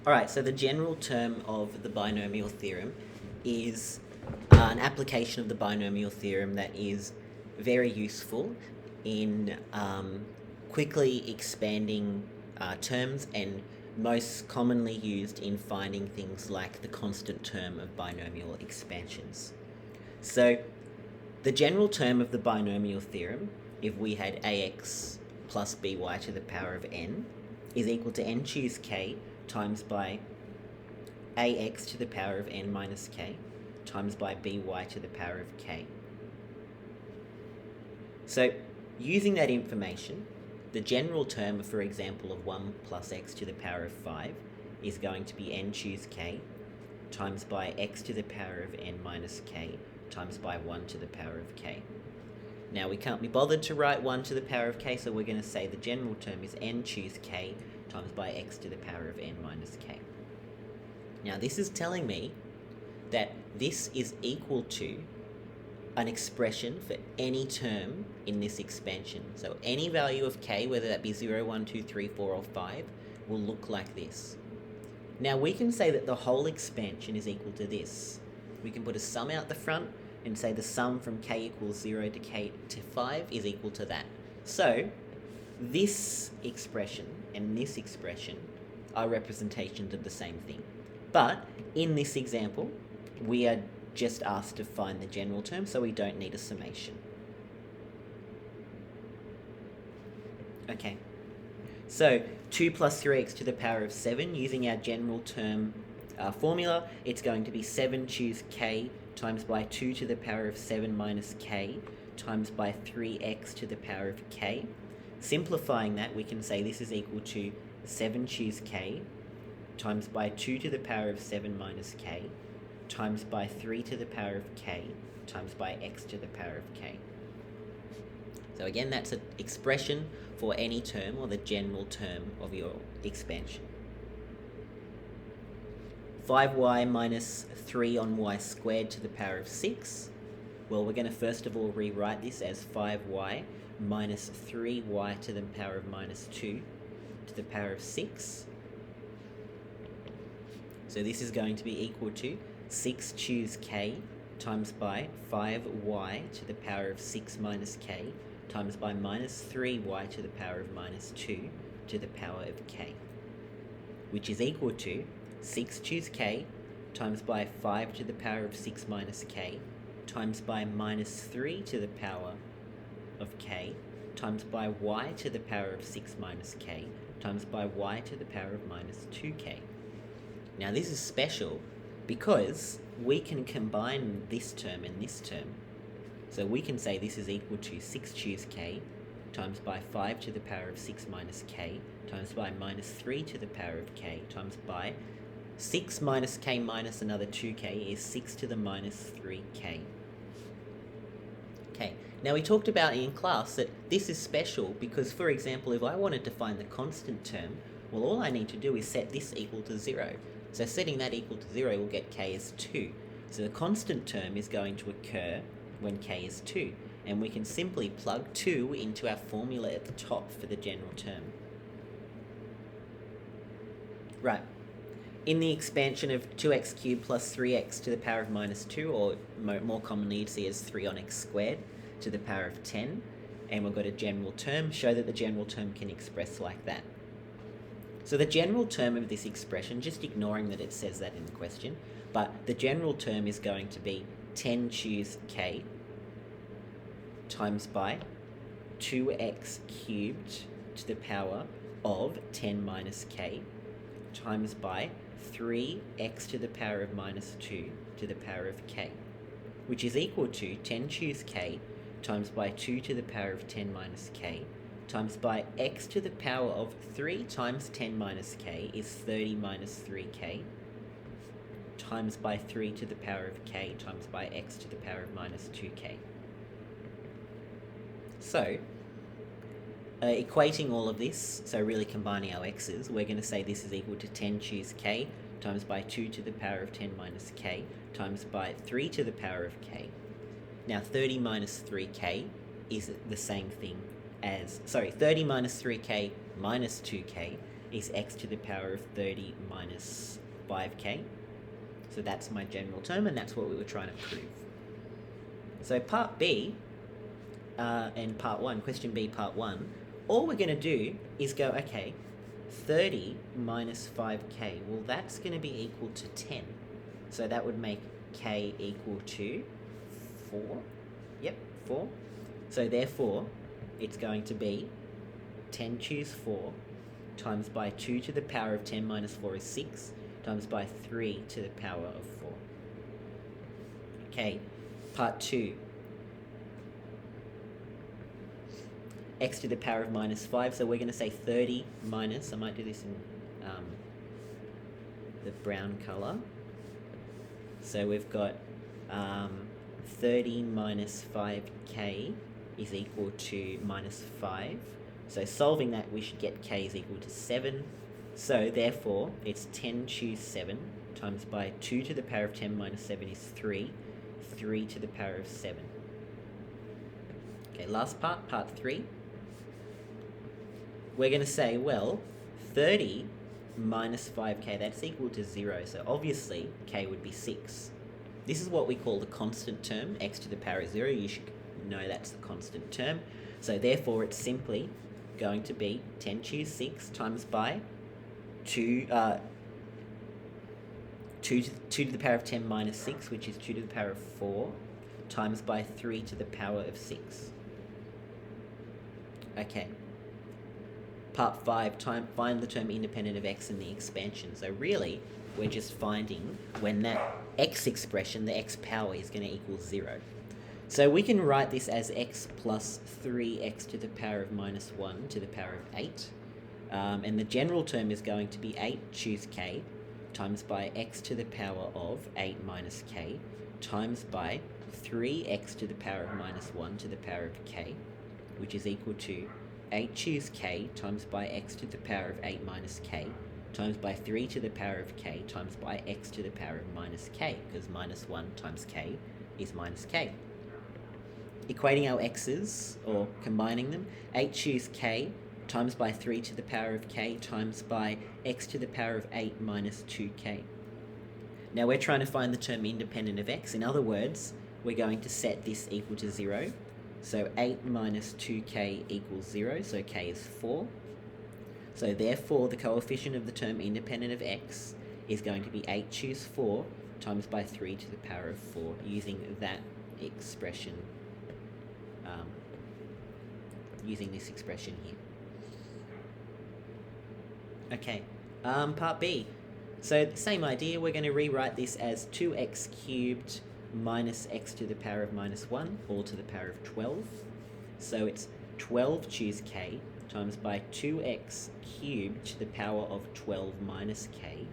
Alright, so the general term of the binomial theorem is an application of the binomial theorem that is very useful in quickly expanding terms and most commonly used in finding things like the constant term of binomial expansions. So the general term of the binomial theorem, if we had ax plus by to the power of n, is equal to n choose k times by ax to the power of n minus k times by by to the power of k. So using that information, the general term, for example, of 1 plus x to the power of 5 is going to be n choose k times by x to the power of n minus k times by 1 to the power of k. Now we can't be bothered to write 1 to the power of k, so we're going to say the general term is n choose k times by x to the power of n minus k. Now this is telling me that this is equal to an expression for any term in this expansion. So any value of k, whether that be 0, 1, 2, 3, 4, or 5, will look like this. Now we can say that the whole expansion is equal to this. We can put a sum out the front and say the sum from k equals 0 to k to 5 is equal to that. So this expression and this expression are representations of the same thing. But in this example, we are just asked to find the general term, so we don't need a summation. Okay, so 2 plus 3x to the power of 7, using our general term formula, it's going to be 7 choose k times by 2 to the power of 7 minus k times by 3x to the power of k. Simplifying that, we can say this is equal to 7 choose k times by 2 to the power of 7 minus k times by 3 to the power of k times by x to the power of k. So again, that's an expression for any term or the general term of your expansion. 5y minus 3 on y squared to the power of 6. Well, we're going to first of all rewrite this as 5y minus 3y to the power of minus 2 to the power of 6. So this is going to be equal to 6 choose k times by 5y to the power of 6 minus k times by minus 3y to the power of minus 2 to the power of k, which is equal to 6 choose k times by 5 to the power of 6 minus k times by minus 3 to the power of k times by y to the power of 6 minus k times by y to the power of minus 2k. Now this is special because we can combine this term and this term. So we can say this is equal to 6 choose k times by 5 to the power of 6 minus k times by minus 3 to the power of k times by 6 minus k minus another 2k is 6 to the minus 3k. Okay, now we talked about in class that this is special because, for example, if I wanted to find the constant term, well, all I need to do is set this equal to 0. So setting that equal to 0 will get k as 2. So the constant term is going to occur when k is 2. And we can simply plug 2 into our formula at the top for the general term. Right. In the expansion of 2x cubed plus 3x to the power of minus 2, or more commonly you'd see as 3 on x squared to the power of 10, and we've got a general term, show that the general term can express like that. So the general term of this expression, just ignoring that it says that in the question, but the general term is going to be 10 choose k times by 2x cubed to the power of 10 minus k times by 3x to the power of minus 2 to the power of k, which is equal to 10 choose k times by 2 to the power of 10 minus k times by x to the power of 3 times 10 minus k is 30 minus 3k times by 3 to the power of k times by x to the power of minus 2k. So, equating all of this, so really combining our x's, we're going to say this is equal to 10 choose k times by 2 to the power of 10 minus k times by 3 to the power of k. Now 30 minus 3k is the same thing as, 30 minus 3k minus 2k is x to the power of 30 minus 5k. So that's my general term, and that's what we were trying to prove. So part B, and part 1, question B, part 1, all we're going to do is go, okay, 30 minus 5k, well, that's going to be equal to 10. So that would make k equal to 4. Yep, 4. So therefore, it's going to be 10 choose 4 times by 2 to the power of 10 minus 4 is 6, times by 3 to the power of 4. Okay, part 2. X to the power of minus 5, so we're going to say 30 minus, I might do this in the brown colour. So we've got 30 minus 5k is equal to minus 5. So solving that, we should get k is equal to 7. So therefore, it's 10 choose 7 times by 2 to the power of 10 minus 7 is 3. 3 to the power of 7. Okay, last part, part 3. We're going to say, well, 30 minus 5k, that's equal to 0. So obviously, k would be 6. This is what we call the constant term, x to the power of 0. You should know that's the constant term. So therefore, it's simply going to be 10 choose 6 times by 2 to the power of 10 minus 6, which is 2 to the power of 4, times by 3 to the power of 6. Okay. Part 5, find the term independent of x in the expansion. So really, we're just finding when that x expression, the x power, is going to equal 0. So we can write this as x plus 3x to the power of minus 1 to the power of 8. And the general term is going to be 8 choose k times by x to the power of 8 minus k times by 3x to the power of minus 1 to the power of k, which is equal to 8 choose k times by x to the power of 8 minus k times by 3 to the power of k times by x to the power of minus k, because minus 1 times k is minus k. Equating our x's, or combining them, 8 choose k times by 3 to the power of k times by x to the power of 8 minus 2k. Now we're trying to find the term independent of x. In other words, we're going to set this equal to 0. So 8 minus 2k equals 0, so k is 4. So therefore, the coefficient of the term independent of x is going to be 8 choose 4 times by 3 to the power of 4, using that expression, using this expression here. Okay, part B. So same idea, we're going to rewrite this as 2x cubed minus x to the power of minus 1, all to the power of 12. So it's 12 choose k times by 2x cubed to the power of 12 minus k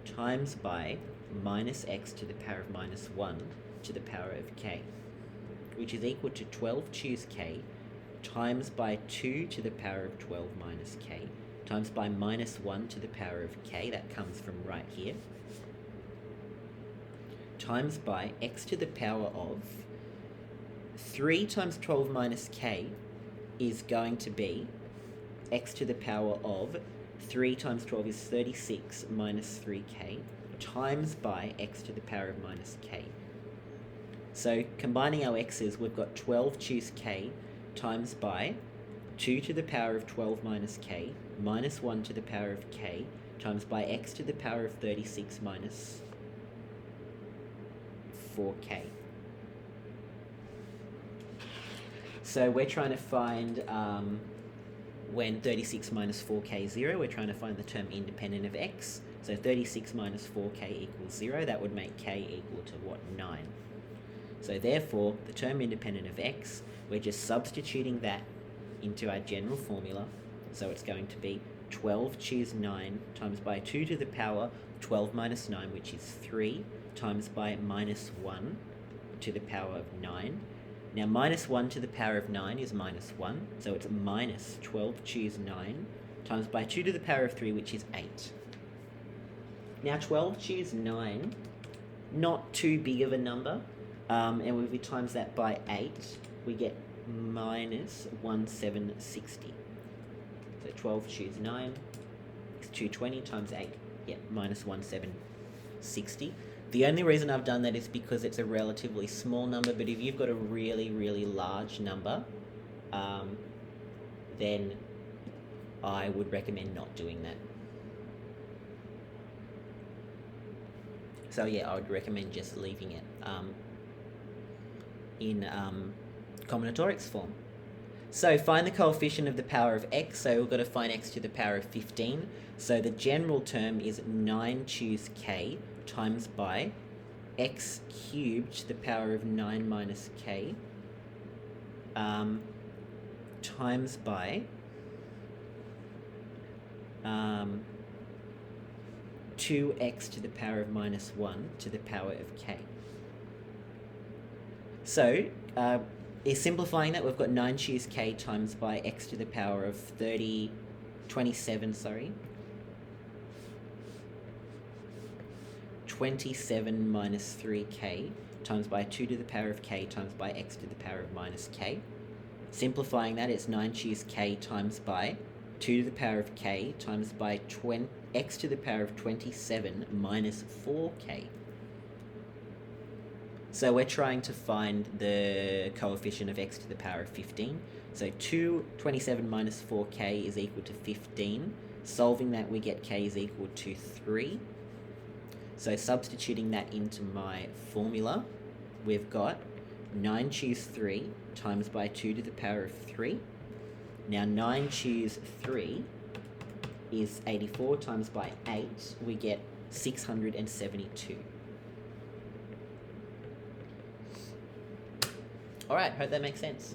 times by minus x to the power of minus 1 to the power of k, which is equal to 12 choose k times by 2 to the power of 12 minus k times by minus 1 to the power of k, that comes from right here, times by x to the power of 3 times 12 minus k is going to be x to the power of 3 times 12 is 36 minus 3k times by x to the power of minus k. So combining our x's, we've got 12 choose k times by 2 to the power of 12 minus k minus 1 to the power of k times by x to the power of 36 minus 4k. So we're trying to find, when 36 minus 4k is 0, we're trying to find the term independent of x. So 36 minus 4k equals 0. That would make k equal to what? 9. So therefore, the term independent of x, we're just substituting that into our general formula. So it's going to be 12 choose 9 times by 2 to the power 12 minus 9, which is 3, times by minus 1 to the power of 9. Now minus 1 to the power of 9 is minus 1, so it's minus 12 choose 9 times by 2 to the power of 3, which is 8. Now 12 choose 9, not too big of a number, and if we times that by 8, we get minus 1760. So 12 choose 9 220 times 8, yeah, minus 1760. The only reason I've done that is because it's a relatively small number, but if you've got a really, really large number, then I would recommend not doing that. So yeah, I would recommend just leaving it in combinatorics form. So find the coefficient of the power of x. So we've got to find x to the power of 15. So the general term is 9 choose k times by x cubed to the power of 9 minus k times by 2x to the power of minus 1 to the power of k. So, simplifying that, we've got 9 choose k times by x to the power of 27 minus 3k times by 2 to the power of k times by x to the power of minus k. Simplifying that, it's 9 choose k times by 2 to the power of k times by x to the power of 27 minus 4k. So we're trying to find the coefficient of x to the power of 15. So 27 minus 4k is equal to 15. Solving that, we get k is equal to 3. So substituting that into my formula, we've got 9 choose 3 times by 2 to the power of 3. Now 9 choose 3 is 84 times by 8, we get 672. Alright, hope that makes sense.